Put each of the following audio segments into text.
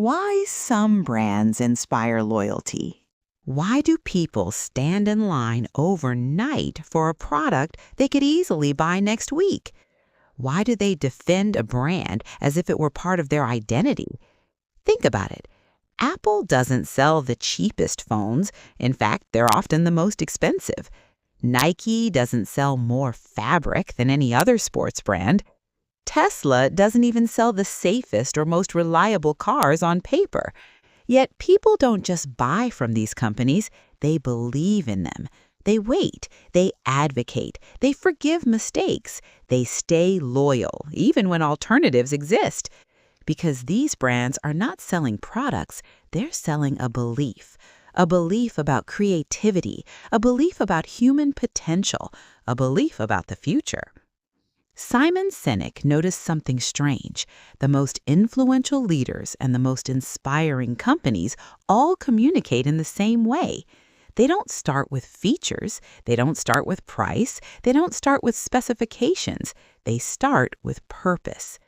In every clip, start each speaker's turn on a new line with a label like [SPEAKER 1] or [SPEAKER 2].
[SPEAKER 1] Why some brands inspire loyalty?
[SPEAKER 2] Why do people stand in line overnight for a product they could easily buy next week? Why do they defend a brand as if it were part of their identity? Think about it. Apple doesn't sell the cheapest phones. In fact, they're often the most expensive. Nike doesn't sell more fabric than any other sports brand. Tesla doesn't even sell the safest or most reliable cars on paper. Yet people don't just buy from these companies, they believe in them. They wait, they advocate, they forgive mistakes, they stay loyal, even when alternatives exist. Because these brands are not selling products, they're selling a belief about creativity, a belief about human potential, a belief about the future. Simon Sinek noticed something strange. The most influential leaders and the most inspiring companies all communicate in the same way. They don't start with features, they don't start with price, they don't start with specifications. They start with purpose.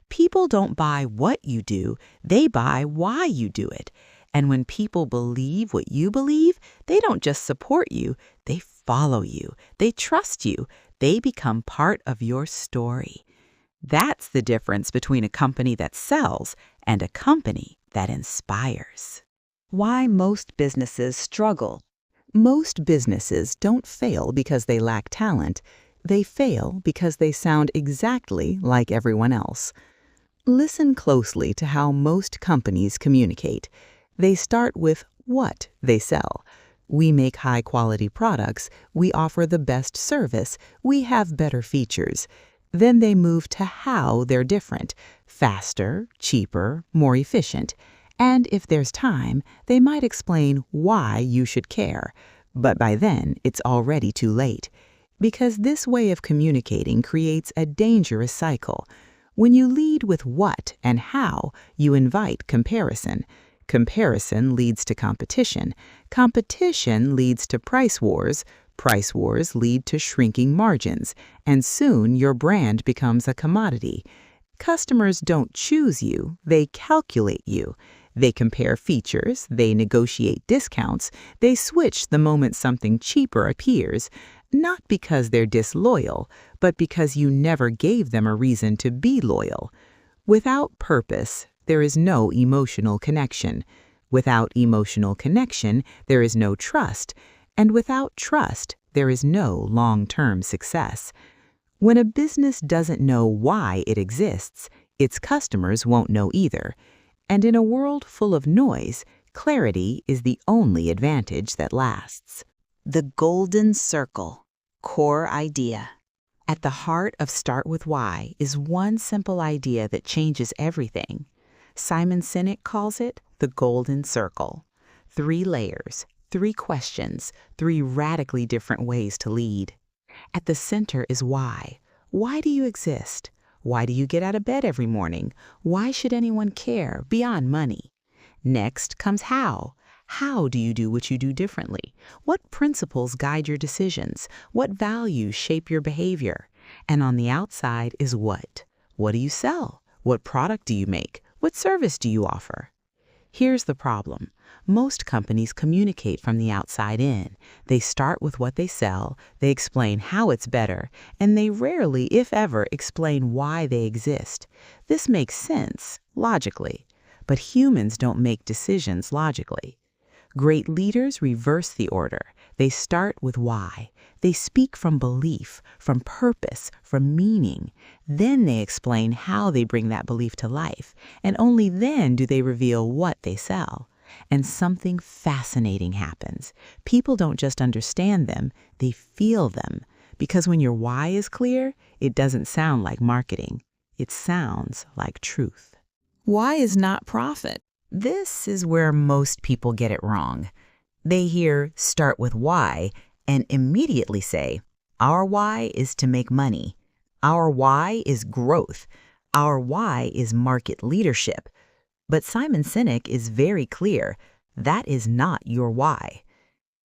[SPEAKER 2] People don't buy what you do, they buy why you do it. And when people believe what you believe, they don't just support you, they follow you, they trust you, they become part of your story. That's the difference between a company that sells and a company that inspires.
[SPEAKER 1] Why most businesses struggle? Most businesses don't fail because they lack talent. They fail because they sound exactly like everyone else. Listen closely to how most companies communicate. They start with what they sell. We make high-quality products, we offer the best service, we have better features. Then they move to how they're different: faster, cheaper, more efficient. And if there's time, they might explain why you should care. But by then, it's already too late. Because this way of communicating creates a dangerous cycle. When you lead with what and how, you invite comparison. Comparison leads to competition. Competition leads to price wars. Price wars lead to shrinking margins. And soon your brand becomes a commodity. Customers don't choose you, they calculate you. They compare features, they negotiate discounts, they switch the moment something cheaper appears, not because they're disloyal, but because you never gave them a reason to be loyal. Without purpose, there is no emotional connection. Without emotional connection, there is no trust. And without trust, there is no long-term success. When a business doesn't know why it exists, its customers won't know either. And in a world full of noise, clarity is the only advantage that lasts.
[SPEAKER 2] The golden circle, core idea. At the heart of Start With Why is one simple idea that changes everything. Simon Sinek calls it the golden circle. 3 layers, 3 questions, 3 radically different ways to lead. At the center is why. Why do you exist? Why do you get out of bed every morning? Why should anyone care beyond money? Next comes how. How do you do what you do differently? What principles guide your decisions? What values shape your behavior? And on the outside is what. What do you sell? What product do you make? What service do you offer? Here's the problem. Most companies communicate from the outside in. They start with what they sell, they explain how it's better, and they rarely, if ever, explain why they exist. This makes sense, logically, but humans don't make decisions logically. Great leaders reverse the order. They start with why. They speak from belief, from purpose, from meaning. Then they explain how they bring that belief to life, and only then do they reveal what they sell. And something fascinating happens. People don't just understand them, they feel them. Because when your why is clear, it doesn't sound like marketing. It sounds like truth.
[SPEAKER 1] Why is not profit?
[SPEAKER 2] This is where most people get it wrong. They hear start with why and immediately say, our why is to make money. Our why is growth. Our why is market leadership. But Simon Sinek is very clear, that is not your why.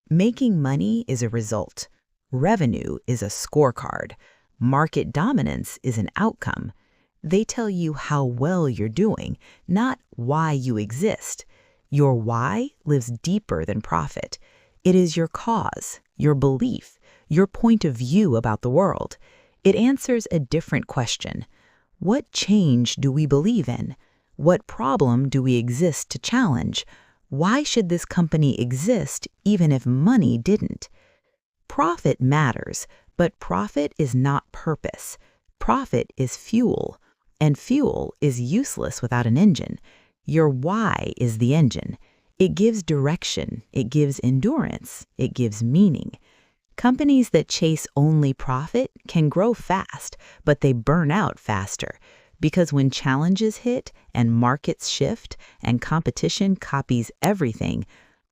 [SPEAKER 2] Making money is a result. Revenue is a scorecard. Market dominance is an outcome.
[SPEAKER 1] They tell you how well you're doing, not why you exist. Your why lives deeper than profit. It is your cause, your belief, your point of view about the world. It answers a different question. What change do we believe in? What problem do we exist to challenge? Why should this company exist even if money didn't? Profit matters, but profit is not purpose. Profit is fuel, and fuel is useless without an engine. Your why is the engine. It gives direction, it gives endurance, it gives meaning. Companies that chase only profit can grow fast, but they burn out faster. Because when challenges hit and markets shift and competition copies everything,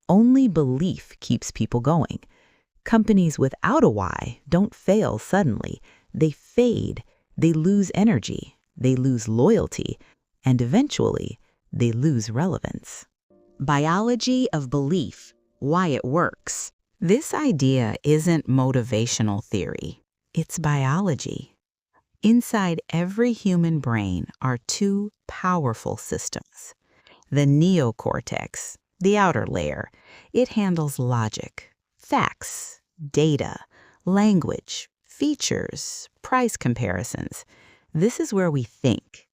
[SPEAKER 1] only belief keeps people going. Companies without a why don't fail suddenly. They fade, they lose energy, they lose loyalty, and eventually they lose relevance. Biology of belief, why it works. This idea isn't motivational theory, it's biology. Inside every human brain are two powerful systems. The neocortex, the outer layer, it handles logic, facts, data, language, features, price comparisons. This is where we think.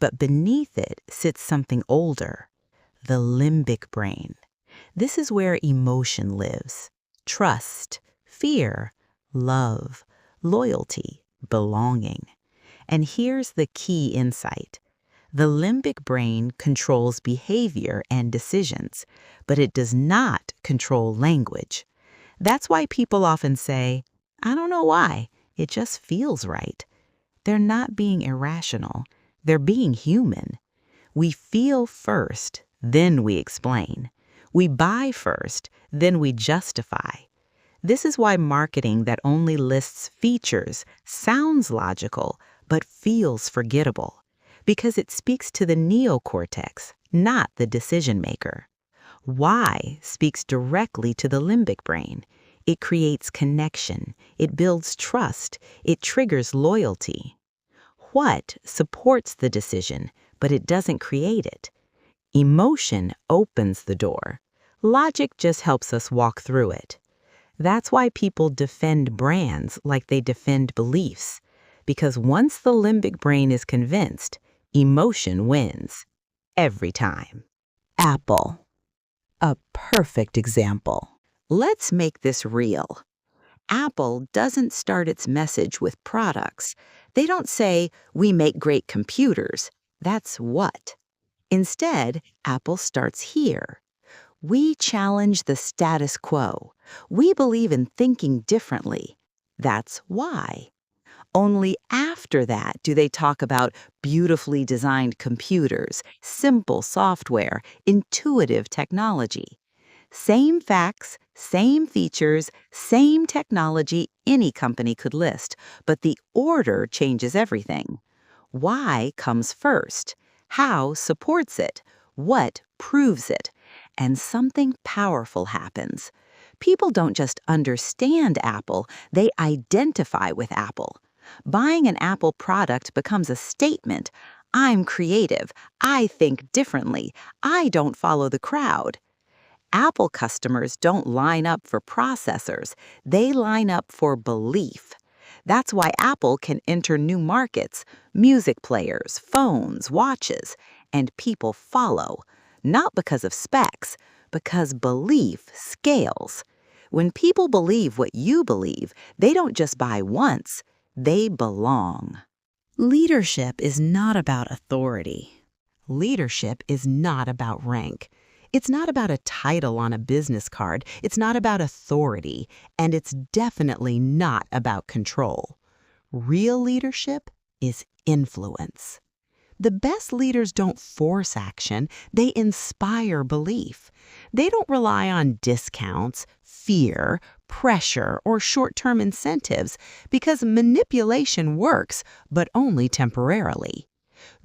[SPEAKER 1] But beneath it sits something older, the limbic brain. This is where emotion lives. Trust, fear, love, loyalty, belonging. And here's the key insight. The limbic brain controls behavior and decisions, but it does not control language. That's why people often say, "I don't know why, it just feels right." They're not being irrational, they're being human. We feel first, then we explain. We buy first, then we justify. This is why marketing that only lists features sounds logical but feels forgettable, because it speaks to the neocortex, not the decision maker. Why speaks directly to the limbic brain. It creates connection, it builds trust, it triggers loyalty. What supports the decision, but it doesn't create it. Emotion opens the door. Logic just helps us walk through it. That's why people defend brands like they defend beliefs. Because once the limbic brain is convinced, emotion wins. Every time. Apple. A perfect example. Let's make this real. Apple doesn't start its message with products. They don't say, "We make great computers." That's what. Instead, Apple starts here. We challenge the status quo. We believe in thinking differently. That's why. Only after that do they talk about beautifully designed computers, simple software, intuitive technology. Same facts, same features, same technology any company could list, but the order changes everything. Why comes first? How supports it? What proves it? And something powerful happens. People don't just understand Apple, they identify with Apple. Buying an Apple product becomes a statement. I'm creative. I think differently. I don't follow the crowd. Apple customers don't line up for processors. They line up for belief. That's why Apple can enter new markets, music players, phones, watches, and people follow. Not because of specs, because belief scales. When people believe what you believe, they don't just buy once, they belong. Leadership is not about authority. Leadership is not about rank. It's not about a title on a business card. It's not about authority. And it's definitely not about control. Real leadership is influence. The best leaders don't force action, they inspire belief. They don't rely on discounts, fear, pressure, or short-term incentives because manipulation works, but only temporarily.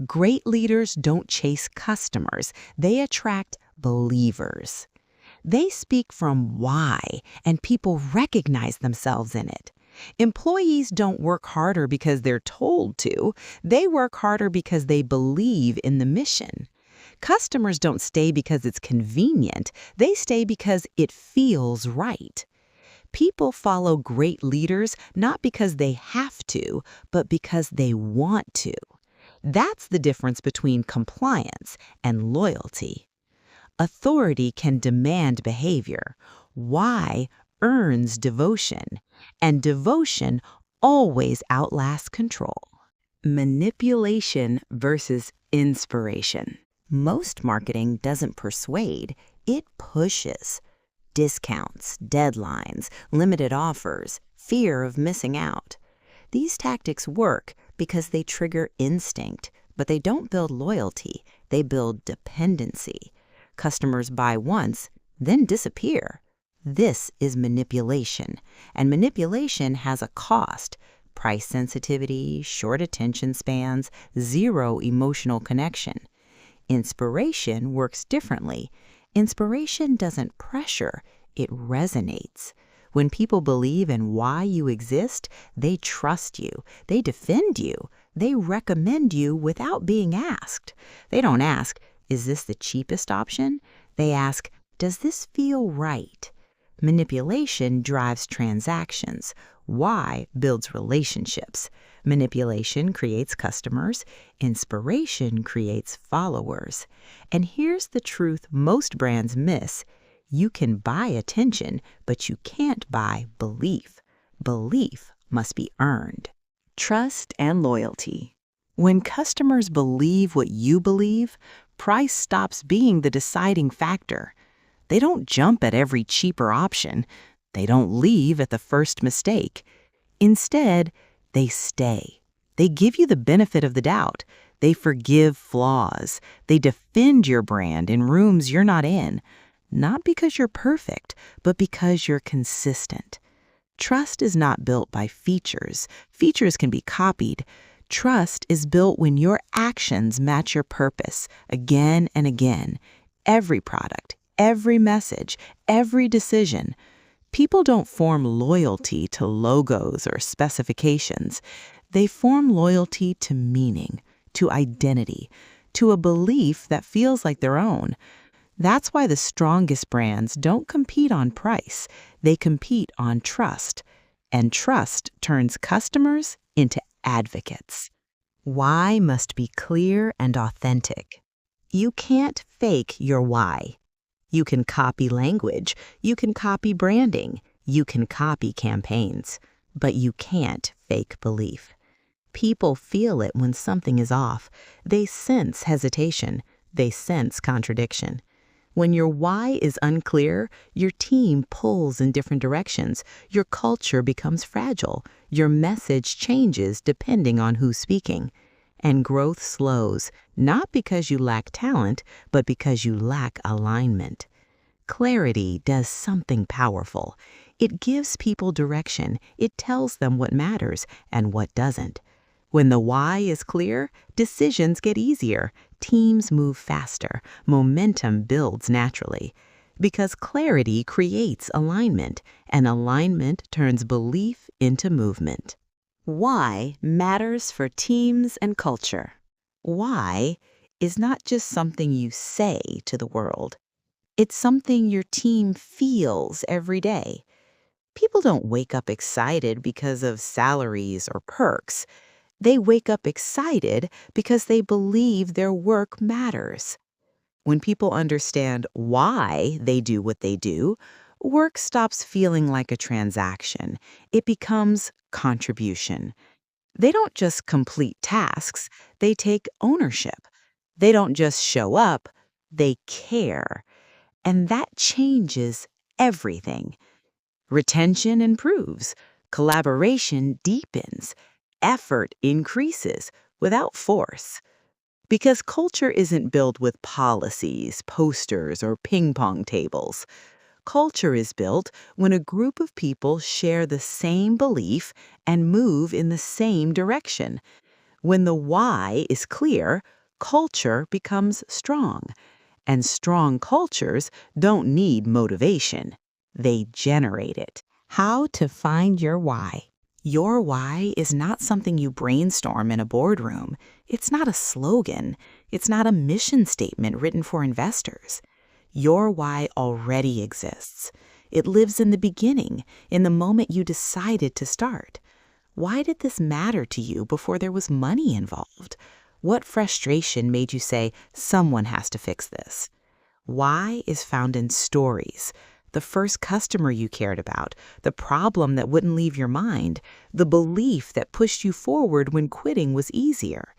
[SPEAKER 1] Great leaders don't chase customers, they attract believers. They speak from why, and people recognize themselves in it. Employees don't work harder because they're told to. They work harder because they believe in the mission. Customers don't stay because it's convenient. They stay because it feels right. People follow great leaders not because they have to, but because they want to. That's the difference between compliance and loyalty. Authority can demand behavior. Why earns devotion, and devotion always outlasts control. Manipulation versus inspiration. Most marketing doesn't persuade, it pushes. Discounts, deadlines, limited offers, fear of missing out. These tactics work because they trigger instinct, but they don't build loyalty, they build dependency. Customers buy once, then disappear. This is manipulation, and manipulation has a cost: price sensitivity, short attention spans, zero emotional connection. Inspiration works differently. Inspiration doesn't pressure, it resonates. When people believe in why you exist, they trust you, they defend you, they recommend you without being asked. They don't ask, is this the cheapest option? They ask, does this feel right? Manipulation drives transactions. Why builds relationships. Manipulation creates customers. Inspiration creates followers. And here's the truth most brands miss. You can buy attention, but you can't buy belief. Belief must be earned. Trust and loyalty. When customers believe what you believe, price stops being the deciding factor. They don't jump at every cheaper option. They don't leave at the first mistake. Instead, they stay. They give you the benefit of the doubt. They forgive flaws. They defend your brand in rooms you're not in. Not because you're perfect, but because you're consistent. Trust is not built by features. Features can be copied. Trust is built when your actions match your purpose again and again. Every product, every message, every decision. People don't form loyalty to logos or specifications. They form loyalty to meaning, to identity, to a belief that feels like their own. That's why the strongest brands don't compete on price. They compete on trust. And trust turns customers into advocates. Why must be clear and authentic. You can't fake your why. You can copy language, you can copy branding, you can copy campaigns, but you can't fake belief. People feel it when something is off. They sense hesitation. They sense contradiction. When your why is unclear, your team pulls in different directions. Your culture becomes fragile. Your message changes depending on who's speaking. And growth slows, not because you lack talent, but because you lack alignment. Clarity does something powerful. It gives people direction. It tells them what matters and what doesn't. When the why is clear, decisions get easier. Teams move faster. Momentum builds naturally. Because clarity creates alignment, and alignment turns belief into movement. Why matters for teams and culture. Why is not just something you say to the world. It's something your team feels every day. People don't wake up excited because of salaries or perks. They wake up excited because they believe their work matters. When people understand why they do what they do, work stops feeling like a transaction. It becomes contribution. They don't just complete tasks, they take ownership. They don't just show up, they care. And that changes everything. Retention improves, collaboration deepens, effort increases without force. Because culture isn't built with policies, posters, or ping pong tables. Culture is built when a group of people share the same belief and move in the same direction. When the why is clear, culture becomes strong. And strong cultures don't need motivation. They generate it. How to find your why. Your why is not something you brainstorm in a boardroom. It's not a slogan. It's not a mission statement written for investors. Your why already exists. It lives in the beginning, in the moment you decided to start. Why did this matter to you before there was money involved? What frustration made you say, someone has to fix this? Why is found in stories. The first customer you cared about, the problem that wouldn't leave your mind, the belief that pushed you forward when quitting was easier.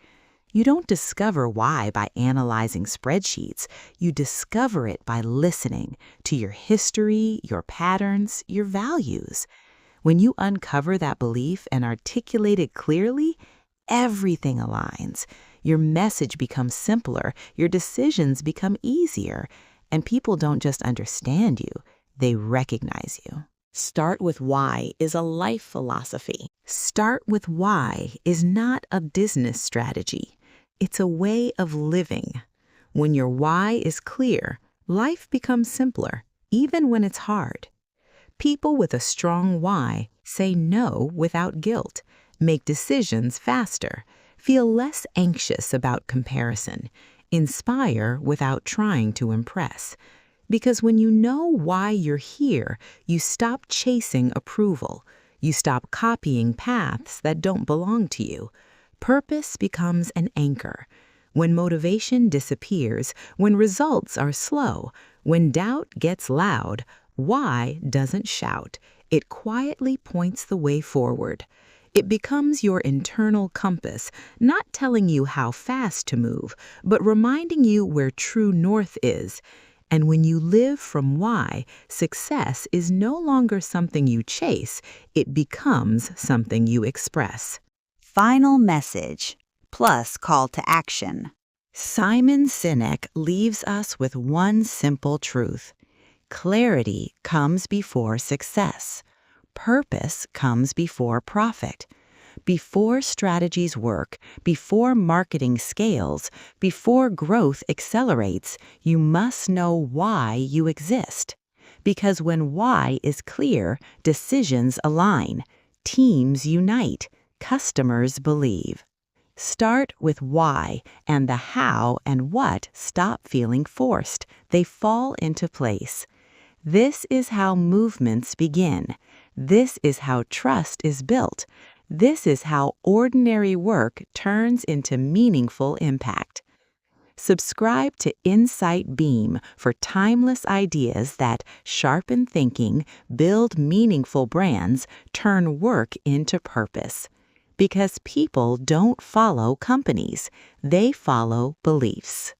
[SPEAKER 1] You don't discover why by analyzing spreadsheets. You discover it by listening to your history, your patterns, your values. When you uncover that belief and articulate it clearly, everything aligns. Your message becomes simpler, your decisions become easier, and people don't just understand you, they recognize you. Start with why is a life philosophy. Start with why is not a business strategy. It's a way of living. When your why is clear, life becomes simpler, even when it's hard. People with a strong why say no without guilt, make decisions faster, feel less anxious about comparison, inspire without trying to impress. Because when you know why you're here, you stop chasing approval. You stop copying paths that don't belong to you. Purpose becomes an anchor. When motivation disappears, when results are slow, when doubt gets loud, why doesn't shout. It quietly points the way forward. It becomes your internal compass, not telling you how fast to move, but reminding you where true north is. And when you live from why, success is no longer something you chase, it becomes something you express.
[SPEAKER 3] Final message, plus call to action.
[SPEAKER 1] Simon Sinek leaves us with one simple truth. Clarity comes before success. Purpose comes before profit. Before strategies work, before marketing scales, before growth accelerates, you must know why you exist. Because when why is clear, decisions align, teams unite, customers believe. Start with why, and the how and what stop feeling forced. They fall into place. This is how movements begin. This is how trust is built. This is how ordinary work turns into meaningful impact. Subscribe to Insight Beam for timeless ideas that sharpen thinking, build meaningful brands, turn work into purpose. Because people don't follow companies, they follow beliefs.